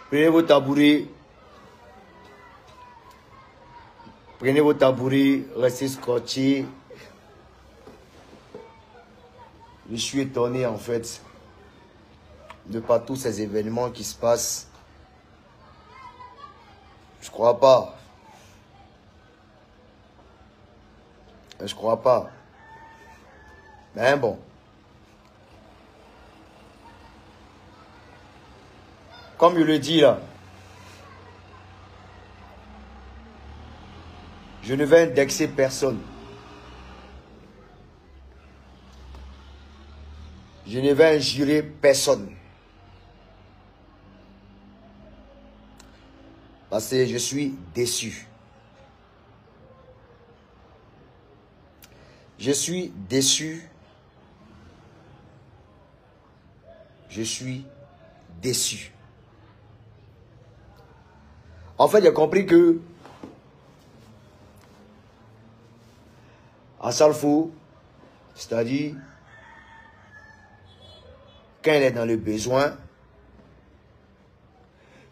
Prenez vos tabourets. Prenez vos tabourets, restez scotchés. Je suis étonné en fait de par tous ces événements qui se passent. Je crois pas. Je crois pas. Mais bon. Comme je le dis là, je ne vais indexer personne. Je ne vais injurer personne. Parce que je suis déçu. Je suis déçu. Je suis déçu. En fait, j'ai compris que à Salfo, c'est-à-dire quand il est dans le besoin,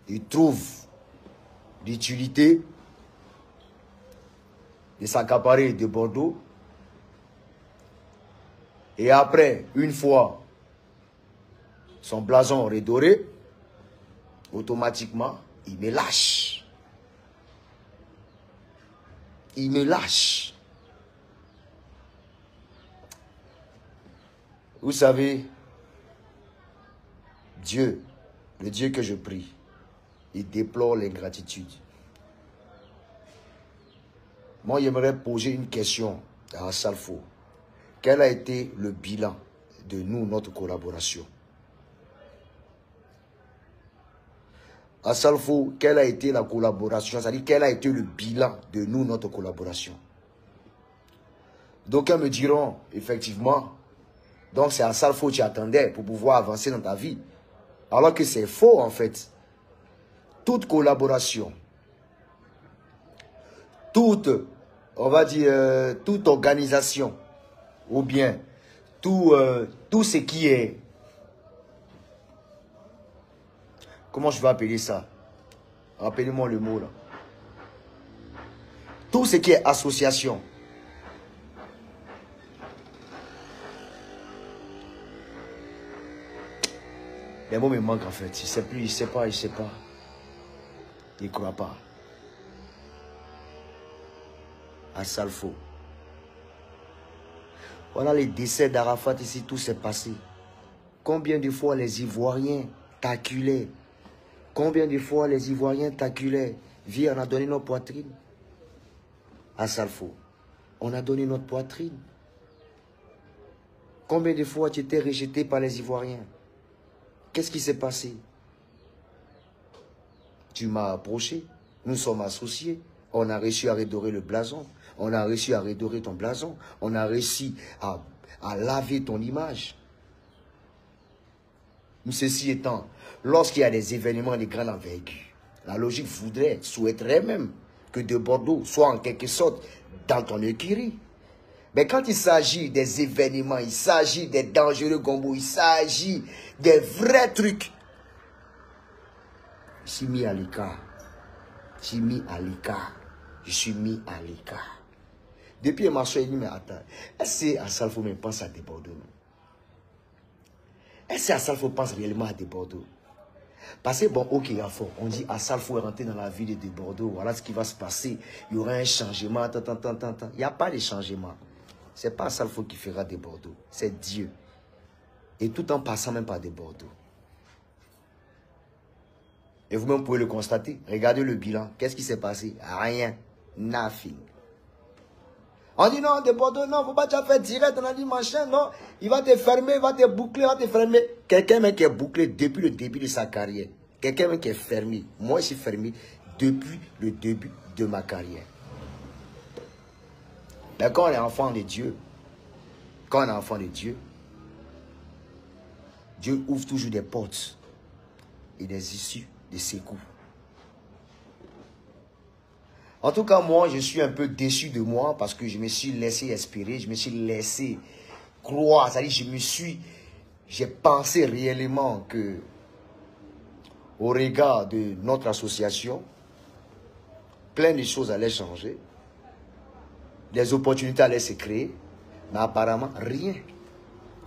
il trouve l'utilité de s'accaparer de Bordeaux. Et après, une fois son blason redoré, automatiquement, il me lâche. Il me lâche. Vous savez, Dieu, le Dieu que je prie, il déplore l'ingratitude. Moi, j'aimerais poser une question à Salfo. Quel a été le bilan de nous, notre collaboration? À Salfo, quelle a été la collaboration? C'est-à-dire, quel a été le bilan de nous, notre collaboration? D'aucuns me diront, effectivement, donc c'est à Salfo que tu attendais pour pouvoir avancer dans ta vie. Alors que c'est faux, en fait. Toute collaboration, toute, on va dire, toute organisation, ou bien tout ce qui est, comment je vais appeler ça? Rappelez-moi le mot là. Tout ce qui est association. Les mots me manquent en fait. Il ne sait plus, il ne sait pas, il ne sait pas. Il ne croit pas. À Salfo. Voilà les décès d'Arafat ici, tout s'est passé. Combien de fois les Ivoiriens taculaient? Combien de fois les Ivoiriens taculaient? Viens, on a donné notre poitrine. À Salfo. On a donné notre poitrine. Combien de fois tu étais rejeté par les Ivoiriens? Qu'est-ce qui s'est passé? Tu m'as approché. Nous sommes associés. On a réussi à redorer le blason. On a réussi à redorer ton blason. On a réussi à laver ton image. Ceci étant, lorsqu'il y a des événements de grande envergure, la logique voudrait, souhaiterait même que de Bordeaux soit en quelque sorte dans ton écurie. Mais quand il s'agit des événements, il s'agit des dangereux gombos, il s'agit des vrais trucs, je suis mis à l'écart. Je suis mis à l'écart. Je suis mis à l'écart. Depuis ma soeur, il dit, mais attends, est-ce que à Salfo me pense à des Bordeaux? Est-ce qu'à Salfo pense réellement à des Bordeaux? Parce que bon, ok, on dit à Salfo est rentré dans la ville de Bordeaux, voilà ce qui va se passer. Il y aura un changement, Il n'y a pas de changement. Ce n'est pas Salfo qui fera des Bordeaux, c'est Dieu. Et tout en passant même par des Bordeaux. Et vous-même pouvez le constater. Regardez le bilan. Qu'est-ce qui s'est passé? Rien. Nothing. On dit non, de Bordeaux, non, il ne faut pas te faire direct. On a dit machin, non. Il va te fermer, il va te boucler, il va te fermer. Quelqu'un même qui est bouclé depuis le début de sa carrière. Quelqu'un même qui est fermé. Moi, je suis fermé depuis le début de ma carrière. Mais quand on est enfant de Dieu, Dieu ouvre toujours des portes et des issues de secours. En tout cas, moi, je suis un peu déçu de moi parce que je me suis laissé espérer, je me suis laissé croire. C'est-à-dire, j'ai pensé réellement que au regard de notre association, plein de choses allaient changer. Des opportunités allaient se créer. Mais apparemment, rien.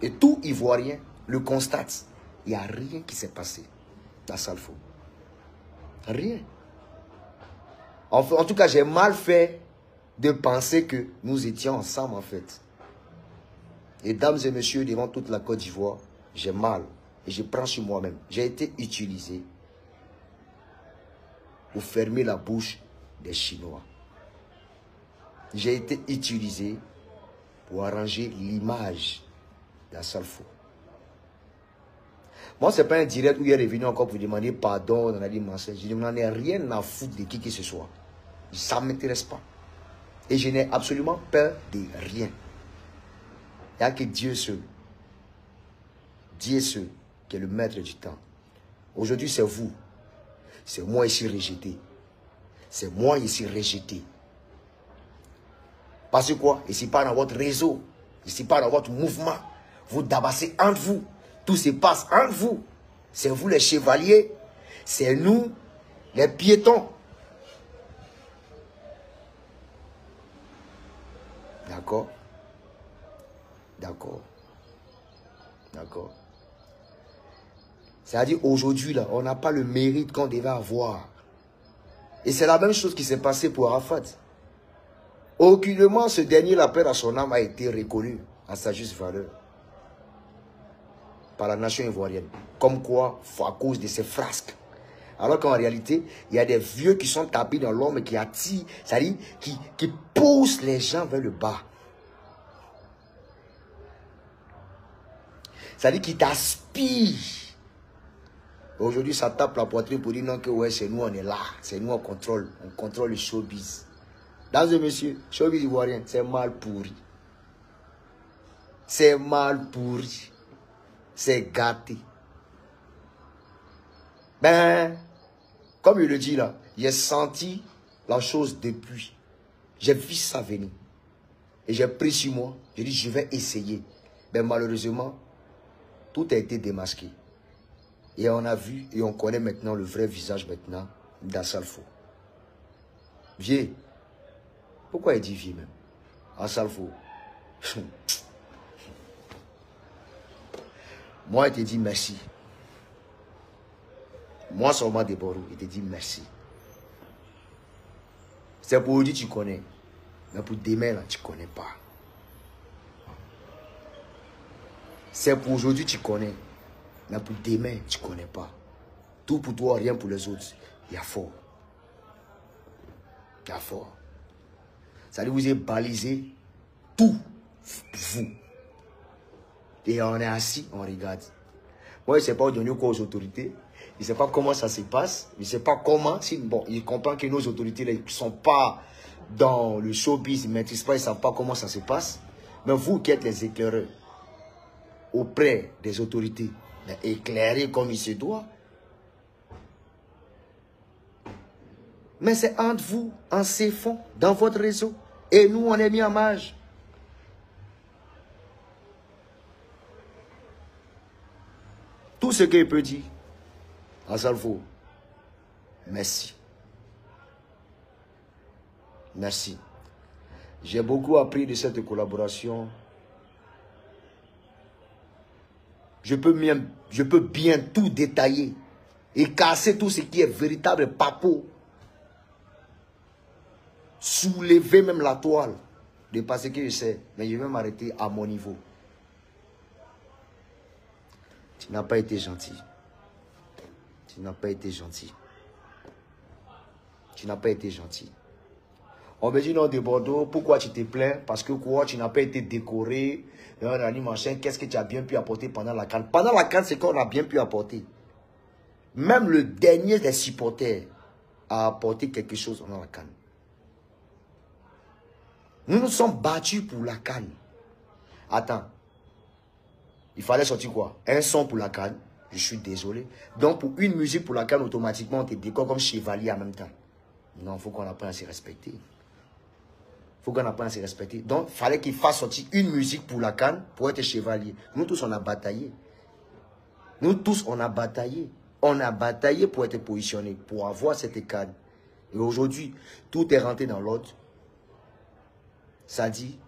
Et tout Ivoirien le constate. Il n'y a rien qui s'est passé dans Salfo. Rien. En tout cas, j'ai mal fait de penser que nous étions ensemble, en fait. Et dames et messieurs, devant toute la Côte d'Ivoire, j'ai mal. Et je prends sur moi-même. J'ai été utilisé pour fermer la bouche des Chinois. J'ai été utilisé pour arranger l'image de Salfo. Moi, ce n'est pas un direct où il est revenu encore pour demander pardon. On a dit, je n'en ai rien à foutre de qui que ce soit. Ça ne m'intéresse pas. Et je n'ai absolument peur de rien. Il n'y a que Dieu seul. Dieu seul qui est le maître du temps. Aujourd'hui, c'est vous. C'est moi ici rejeté. C'est moi ici rejeté. Parce que quoi? Ici pas dans votre réseau. Ici pas dans votre mouvement. Vous tabassez entre vous. Tout se passe entre vous. C'est vous les chevaliers. C'est nous les piétons. D'accord? D'accord. D'accord. C'est-à-dire aujourd'hui, là, on n'a pas le mérite qu'on devait avoir. Et c'est la même chose qui s'est passée pour Arafat. Aucunement, ce dernier, la paix à son âme, a été reconnu à sa juste valeur par la nation ivoirienne. Comme quoi, à cause de ces frasques. Alors qu'en réalité, il y a des vieux qui sont tapis dans l'homme et qui attirent, c'est-à-dire qui poussent les gens vers le bas. C'est-à-dire qui t'aspirent. Aujourd'hui, ça tape la poitrine pour dire non que ouais, c'est nous, on est là. C'est nous, on contrôle le showbiz. Dans un monsieur, showbiz ivoirien, c'est mal pourri. C'est mal pourri. C'est gâté. Ben, comme il le dit là, j'ai senti la chose depuis. J'ai vu ça venir. Et j'ai pris sur moi. J'ai dit, je vais essayer. Ben malheureusement, tout a été démasqué. Et on a vu et on connaît maintenant le vrai visage maintenant d'Assalfo. Vieux. Pourquoi il dit vieux même? Assalfo. Moi, il te dit merci. Moi, seulement des Borou, il te dit merci. C'est pour aujourd'hui, tu connais. Mais pour demain, là, tu ne connais pas. C'est pour aujourd'hui, tu connais. Mais pour demain, tu ne connais pas. Tout pour toi, rien pour les autres. Il y a fort. Il y a fort. Ça veut dire que vous avez balisé tout pour vous. Et on est assis, on regarde. Moi, je ne sais pas donner quoi aux autorités. Je ne sais pas comment ça se passe. Je ne sais pas comment. Si, bon, il comprend que nos autorités ne sont pas dans le showbiz, ils ne maîtrisent pas, ils ne savent pas comment ça se passe. Mais vous qui êtes les éclaireurs auprès des autorités, éclairez comme il se doit. Mais c'est entre vous, en ces fonds, dans votre réseau. Et nous, on est mis en marge. Tout ce qu'il peut dire, Assalfo, merci. Merci. J'ai beaucoup appris de cette collaboration. Je peux bien tout détailler et casser tout ce qui est véritable papo. Soulever même la toile de parce que je sais, mais je vais m'arrêter à mon niveau. Tu n'as pas été gentil. Tu n'as pas été gentil. Tu n'as pas été gentil. On me dit non de Bordeaux, pourquoi tu te plains? Parce que quoi, tu n'as pas été décoré. Qu'est-ce que tu as bien pu apporter pendant la CAN? Pendant la CAN, c'est qu'on a bien pu apporter. Même le dernier des supporters a apporté quelque chose pendant la CAN. Nous nous sommes battus pour la CAN. Attends. Il fallait sortir quoi? Un son pour la CAN. Je suis désolé. Donc pour une musique pour la CAN, automatiquement, on te décore comme chevalier en même temps. Non, il faut qu'on apprenne à se respecter. Il faut qu'on apprenne à se respecter. Donc, il fallait qu'il fasse sortir une musique pour la CAN pour être chevalier. Nous tous, on a bataillé. Nous tous, on a bataillé. On a bataillé pour être positionné, pour avoir cette canne. Et aujourd'hui, tout est rentré dans l'ordre. Ça dit,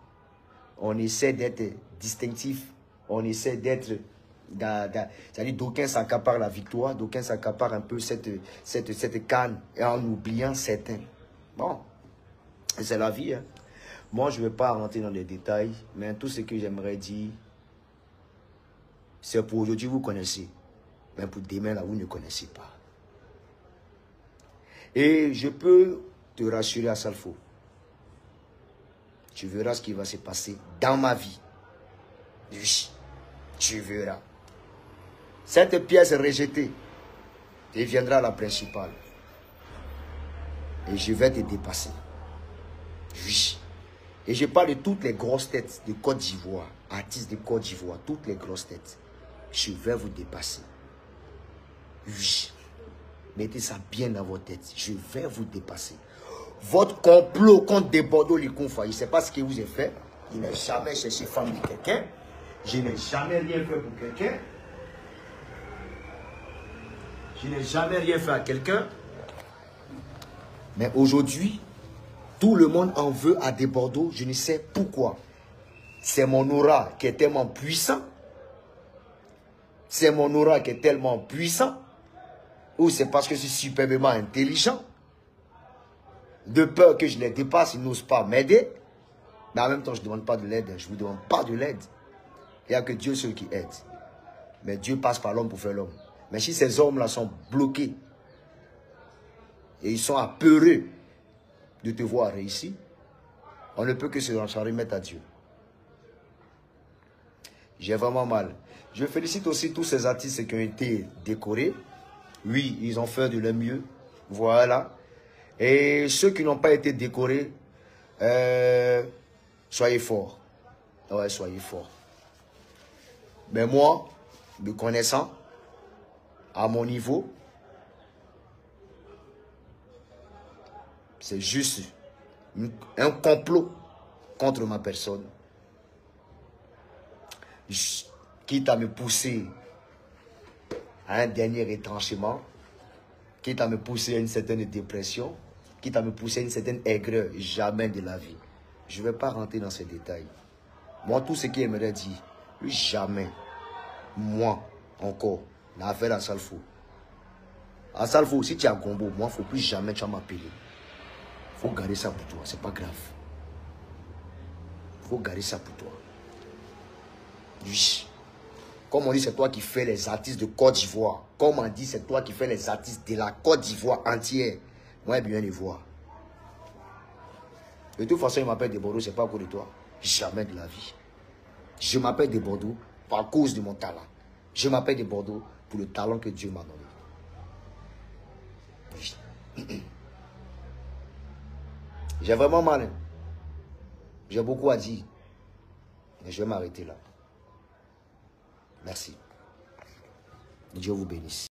on essaie d'être distinctif. On essaie d'être... C'est-à-dire d'aucuns s'accaparent la victoire, d'aucuns s'accaparent un peu cette canne, et en oubliant certains. Bon, c'est la vie. Hein. Moi, je ne vais pas rentrer dans les détails, mais tout ce que j'aimerais dire, c'est pour aujourd'hui, vous connaissez. Mais pour demain, là, vous ne connaissez pas. Et je peux te rassurer à Salfo. Tu verras ce qui va se passer dans ma vie. Oui, tu verras. Cette pièce rejetée deviendra la principale. Et je vais te dépasser. Oui. Et je parle de toutes les grosses têtes de Côte d'Ivoire, artistes de Côte d'Ivoire, toutes les grosses têtes. Je vais vous dépasser. Oui. Mettez ça bien dans votre tête. Je vais vous dépasser. Votre complot contre des Bordeaux, les confins, je ne sais pas ce que vous avez fait. Je n'ai jamais cherché femme de quelqu'un. Je n'ai jamais rien fait pour quelqu'un. Je n'ai jamais rien fait à quelqu'un. Mais aujourd'hui, tout le monde en veut à des Bordeaux. Je ne sais pourquoi. C'est mon aura qui est tellement puissant. C'est mon aura qui est tellement puissant. Ou c'est parce que je suis superbement intelligent. De peur que je les dépasse, ils n'osent pas m'aider. Mais en même temps, je ne demande pas de l'aide. Je ne vous demande pas de l'aide. Il n'y a que Dieu seul qui aide. Mais Dieu passe par l'homme pour faire l'homme. Mais si ces hommes-là sont bloqués et ils sont apeureux de te voir réussir, on ne peut que se remettre à Dieu. J'ai vraiment mal. Je félicite aussi tous ces artistes qui ont été décorés. Oui, ils ont fait de leur mieux. Voilà. Et ceux qui n'ont pas été décorés, soyez forts. Ouais, soyez forts. Mais moi, me connaissant, à mon niveau, c'est juste un complot contre ma personne. Quitte à me pousser à un dernier retranchement, quitte à me pousser à une certaine dépression, quitte à me pousser à une certaine aigreur, jamais de la vie. Je ne vais pas rentrer dans ces détails. Moi, tout ce qui aimerait dire, jamais, moi, encore, l'affaire à Salfo. À Salfo, si tu es à Gombo, moi, il ne faut plus jamais tu vas m'appeler. Il faut garder ça pour toi, c'est pas grave. Il faut garder ça pour toi. Oui. Comme on dit, c'est toi qui fais les artistes de Côte d'Ivoire. Comme on dit, c'est toi qui fais les artistes de la Côte d'Ivoire entière. Moi, je bien les voir. De toute façon, il m'appelle de Bordeaux, c'est pas à cause de toi. Jamais de la vie. Je m'appelle de Bordeaux à cause de mon talent. Je m'appelle de Bordeaux pour le talent que Dieu m'a donné. Oui. J'ai vraiment mal. Hein. J'ai beaucoup à dire. Mais je vais m'arrêter là. Merci. Dieu vous bénisse.